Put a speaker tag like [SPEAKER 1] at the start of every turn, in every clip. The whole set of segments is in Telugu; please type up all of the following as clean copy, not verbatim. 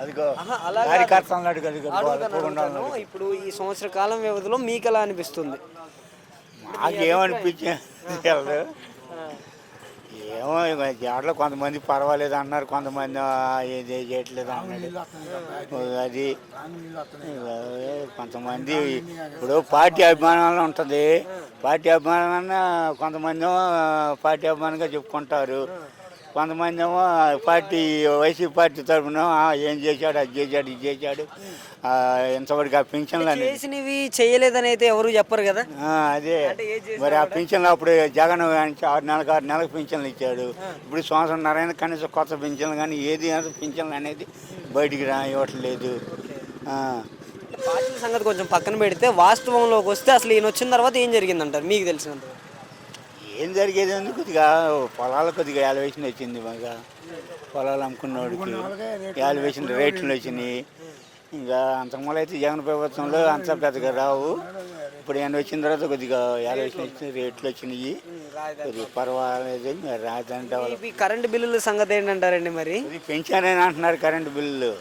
[SPEAKER 1] అదిగో
[SPEAKER 2] ఆహా, అలా కాదు.
[SPEAKER 1] కార్యకర్త అన్నాడు కదా,
[SPEAKER 2] అడుగుతాను. ఇప్పుడు ఈ సంవత్సర కాలం వ్యవధిలో మీకు ఎలా అనిపిస్తుంది?
[SPEAKER 1] మాకేమనిపించింది
[SPEAKER 2] ఆ,
[SPEAKER 1] ఏమో జాడలో కొంతమంది పర్వాలేదు అన్నారు, కొంతమంది ఏది చేయట్లేదు అన్నాడు. అది కొంతమంది ఇప్పుడు పార్టీ అభిమానాలు ఉంటుంది. పార్టీ అభిమానాన్ని కొంతమంది ఏమో పార్టీ అభిమానంగా చెప్పుకుంటారు. కొంతమంది ఏమో పార్టీ వైసీపీ పార్టీ తరఫున ఏం చేశాడు, అది చేశాడు, ఇది చేశాడు, ఇంతవరకు ఆ పింఛన్లు అనేది
[SPEAKER 2] చేసినవి చేయలేదని అయితే ఎవరు చెప్పరు కదా.
[SPEAKER 1] అదే
[SPEAKER 2] అంటే ఏం చేసినా
[SPEAKER 1] మరి ఆ
[SPEAKER 2] కూడా?
[SPEAKER 1] పింఛన్లు అప్పుడు జగన్ 6 నెలలకు పింఛన్లు ఇచ్చాడు. ఇప్పుడు సంవత్సరంన్నరైనా కనీసం కొత్త పింఛన్లు కానీ ఏది పింఛన్లు అనేది బయటికి ఇవ్వట్లేదు.
[SPEAKER 2] పార్టీల సంగతి కొంచెం పక్కన పెడితే వాస్తవంలోకి వస్తే అసలు ఈయన వచ్చిన తర్వాత ఏం జరిగిందంటారు మీకు తెలిసినంత?
[SPEAKER 1] ఏం జరిగేది ఉంది, కొద్దిగా పొలాలు కొద్దిగా యాలవేషన్ వచ్చింది. బాగా పొలాలు అమ్ముకున్నవాడికి యాలవేషన్ రేట్లు వచ్చినాయి. ఇంకా అంతకుముందు అయితే జగన్ ప్రభుత్వంలో అంత పెద్దగా రావు. ఇప్పుడు ఆయన వచ్చిన తర్వాత కొద్దిగా యాలవేషన్ వచ్చినాయి, రేట్లు వచ్చినాయి, కొద్దిగా పర్వాలేదు. రాజధాని డెవలప్.
[SPEAKER 2] ఈ కరెంటు బిల్లుల సంగతి ఏంటంటారండి మరి?
[SPEAKER 1] ఇది పెంచారని అంటున్నారు, కరెంటు బిల్లులు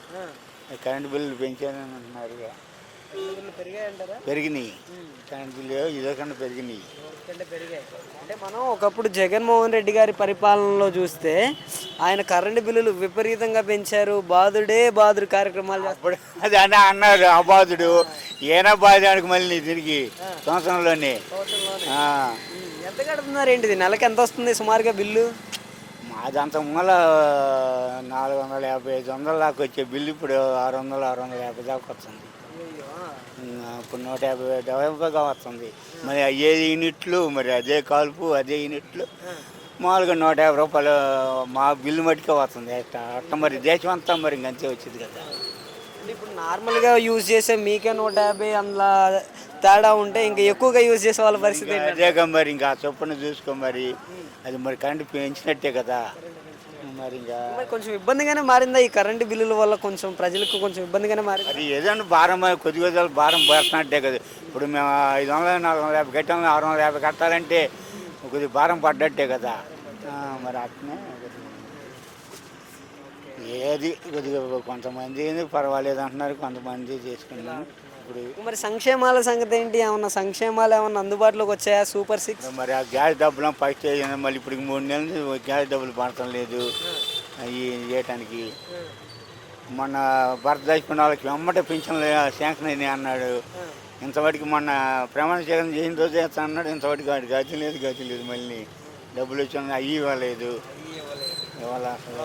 [SPEAKER 1] పెంచారని అంటున్నారు. పెరిగినాయి, కరెంటు బిల్లు ఇదొకన్నా పెరిగినాయి.
[SPEAKER 2] అంటే మనం ఒకప్పుడు జగన్మోహన్ రెడ్డి గారి పరిపాలనలో చూస్తే ఆయన కరెంటు బిల్లులు విపరీతంగా పెంచారు. బాదుడు కార్యక్రమాలు
[SPEAKER 1] అప్పుడు అది అని అన్నారు, అబాధుడు ఏనా బాధానికి మళ్ళీ తిరిగి సంవత్సరంలోనే.
[SPEAKER 2] ఎంత కడుతున్నారు ఏంటిది? నెలకి ఎంత వస్తుంది సుమారుగా బిల్లు?
[SPEAKER 1] మాది అంత మూల 450, 500 దాకా వచ్చే బిల్లు ఇప్పుడు 600, 650 దాకా వస్తుంది. ఇప్పుడు 150 వస్తుంది. మరి అయ్యే యూనిట్లు, మరి అదే కాల్పు, అదే యూనిట్లు మామూలుగా 150 రూపాయలు మా బిల్లు మట్టుకే వస్తుంది. అట్లా మరి దేశం అంతా మరి ఇంకంతే వచ్చింది కదా.
[SPEAKER 2] ఇప్పుడు నార్మల్గా యూజ్ చేసే మీకే 150, అందులో తేడా ఉంటే ఇంకా ఎక్కువగా యూజ్ చేసే వాళ్ళ పరిస్థితి
[SPEAKER 1] అదేగా మరి ఇంకా ఆ చొప్పున చూసుకో. మరి అది మరి కరెంటు పెంచినట్టే కదా. మరి ఇంకా
[SPEAKER 2] కొంచెం ఇబ్బందిగానే మారిందా ఈ కరెంటు బిల్లుల వల్ల? కొంచెం ప్రజలకు కొంచెం ఇబ్బందిగానే మారింది.
[SPEAKER 1] అది ఏదైనా భారం కొద్దిగా భారం పడుతున్నట్టే కదా. ఇప్పుడు మేము 500, 450 కట్టాము, 650 కట్టాలంటే కొద్దిగా భారం పడ్డట్టే కదా. మరి అట్నే ఏది కొద్దిగా కొంతమంది పర్వాలేదు అంటున్నారు, కొంతమంది చేసుకున్నాము. ఇప్పుడు
[SPEAKER 2] మరి సంక్షేమాల సంగతి ఏంటి? ఏమన్నా సంక్షేమాలు ఏమన్నా అందుబాటులోకి వచ్చాయా? సూపర్ 6
[SPEAKER 1] మరి ఆ గ్యాస్ డబ్బులు ఫస్ట్ మళ్ళీ ఇప్పుడు 3 నెలల నుంచి గ్యాస్ డబ్బులు పడటం లేదు అవి చేయటానికి. మొన్న భర్త దాచుకున్న వాళ్ళకి వెమ్మట పింఛన్లు శాంక్షన్ అయినాయి అన్నాడు. ఇంతవరకు మొన్న ప్రమాణ స్వీకారం చేసిన రోజు అన్నాడు, ఇంతవరకు వాడికి గతి లేదు. మళ్ళీ డబ్బులు వచ్చి అవి ఇవ్వలేదు. ఇవాళ అసలు